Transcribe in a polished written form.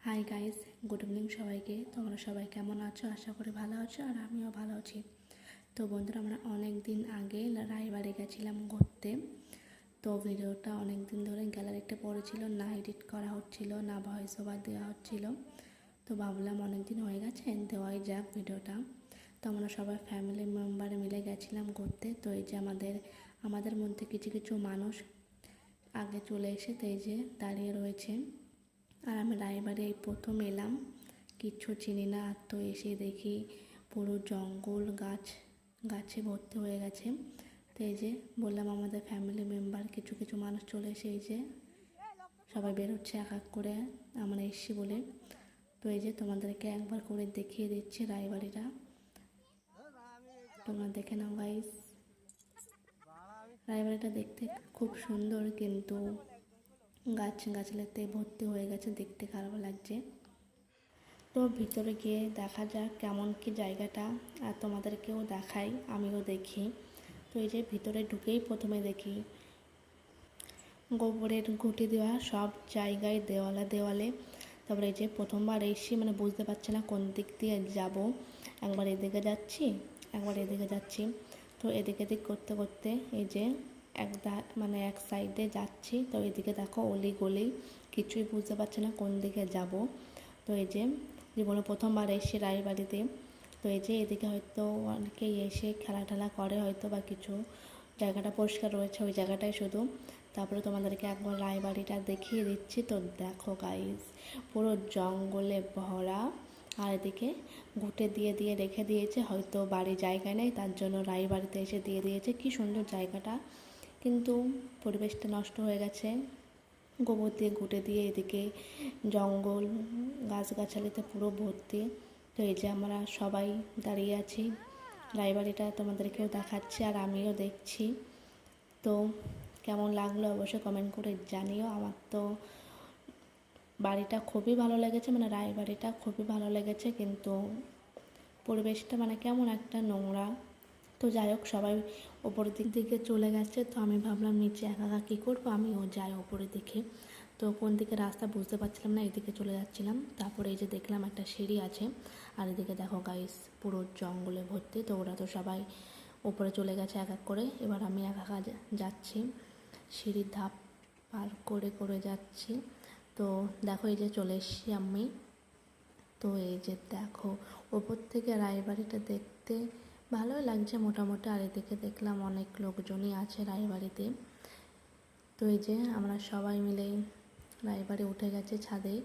Hi guys, good evening সবাইকে। তোমরা সবাই কেমন আছো? আশা করি ভালো আছো, আর আমিও ভালো আছি। তো বন্ধুরা, আমরা অনেক দিন আগে রায়বাড়ি গেছিলাম ঘুরতে। তো ভিডিওটা অনেক দিন ধরে গ্যালারিতে পড়েছিল, না এডিট করা হচ্ছিল, না ভয়েস ওভার দেওয়া হচ্ছিল। তো ভাবলাম অনেক দিন হয়ে গেছে, দেওয়াই যাক ভিডিওটা। তো আমরা সবাই ফ্যামিলি মেম্বার মিলে গেছিলাম ঘুরতে। তো এই যে আমাদের মধ্যে কিছু কিছু মানুষ আগে চলে এসে তো এই যে দাঁড়িয়ে রয়েছে। আর আমি রায়বাড়ি এই প্রথম এলাম, কিচ্ছু চিনি না। তো এসে দেখি পুরো জঙ্গল, গাছে ভর্তি হয়ে গেছে। তো এই যে বললাম, আমাদের ফ্যামিলি মেম্বার কিছু কিছু মানুষ চলে এসে এই যে সবাই বেরোচ্ছে এক এক করে আমরা এসছি বলে। তো এই যে তোমাদেরকে একবার করে দেখিয়ে দিচ্ছি রায়বাড়িটা, তোমরা দেখে নাও গাইস। রায়বাড়িটা দেখতে খুব সুন্দর, কিন্তু গাছগাছালিতে ভর্তি হয়ে গেছে, দেখতে খারাপ লাগছে। তো ভিতরে গিয়ে দেখা যাক কেমন কি জায়গাটা, আর তোমাদেরকেও দেখাই, আমিও দেখি। তো এই যে ভিতরে ঢুকেই প্রথমে দেখি গোবরের ঘুঁটি দেওয়া সব জায়গায়, দেওয়ালে দেওয়ালে। তারপরে এই যে প্রথমবার এসে বুঝতে পারছি না কোন দিক দিয়ে যাব। একবার এদিকে যাচ্ছি, একবার এদিকে যাচ্ছি। তো এদিকে দিক করতে করতে এই যে এক সাইডে যাচ্ছি। তো এদিকে দেখো অলি গলি, কিছুই বুঝতে পারছি না কোন দিকে যাব। তো এই যে জীবনে প্রথমবার এসে রায়বাড়িতে। তো এই যে এদিকে হয়তো অনেকেই এসে খেলা টেলা করে হয়তো, বা কিছু জায়গাটা পরিষ্কার রয়েছে ওই জায়গাটাই শুধু। তারপরে তোমাদেরকে একবার রায়বাড়িটা দেখিয়ে দিচ্ছি। তো দেখো গাইস, পুরো জঙ্গলে ভরা, আর এদিকে ঘুঁটে দিয়ে দিয়ে রেখে দিয়েছে, হয়তো বাড়ি জায়গায় নেই তার জন্য রায়বাড়িতে এসে দিয়ে দিয়েছে। কি সুন্দর জায়গাটা, কিন্তু পরিবেশটা নষ্ট হয়ে গেছে। গোবর দিয়ে ঘুঁটে দিয়ে এদিকে জঙ্গল, গাছগাছালিতে পুরো ভর্তি। তো এই যে আমরা সবাই দাঁড়িয়ে আছি, রায়বাড়িটা তোমাদেরকেও দেখাচ্ছি আর আমিও দেখছি। তো কেমন লাগলো অবশ্যই কমেন্ট করে জানিও। আমার তো বাড়িটা খুবই ভালো লেগেছে, রায়বাড়িটা খুবই ভালো লেগেছে, কিন্তু পরিবেশটা কেমন একটা নোংরা। তো যাই হোক, সবাই ওপরের দিকে চলে গেছে। তো আমি ভাবলাম নিচে একা একা কী করবো, আমিও যাই ওপরের দিকে। তো কোন দিকে রাস্তা বুঝতে পারছিলাম না, এদিকে চলে যাচ্ছিলাম। তারপরে এই যে দেখলাম একটা সিঁড়ি আছে, আর এদিকে দেখো গাইস পুরো জঙ্গলে ভর্তি। তো ওরা তো সবাই ওপরে চলে গেছে এক এক করে, এবার আমি একা একা যাচ্ছি, সিঁড়ির ধাপ পার করে করে যাচ্ছি। তো দেখো এই যে চলে এসছি আমি। তো এই যে দেখো ওপর থেকে রায়বাড়িটা দেখতে ভালোই লাগছে মোটামুটি। আর এদিকে দেখলাম অনেক লোকজনই আছে রায়বাড়িতে। তো এই যে আমরা সবাই মিলে রায়বাড়ি উঠে গেছে ছাদে।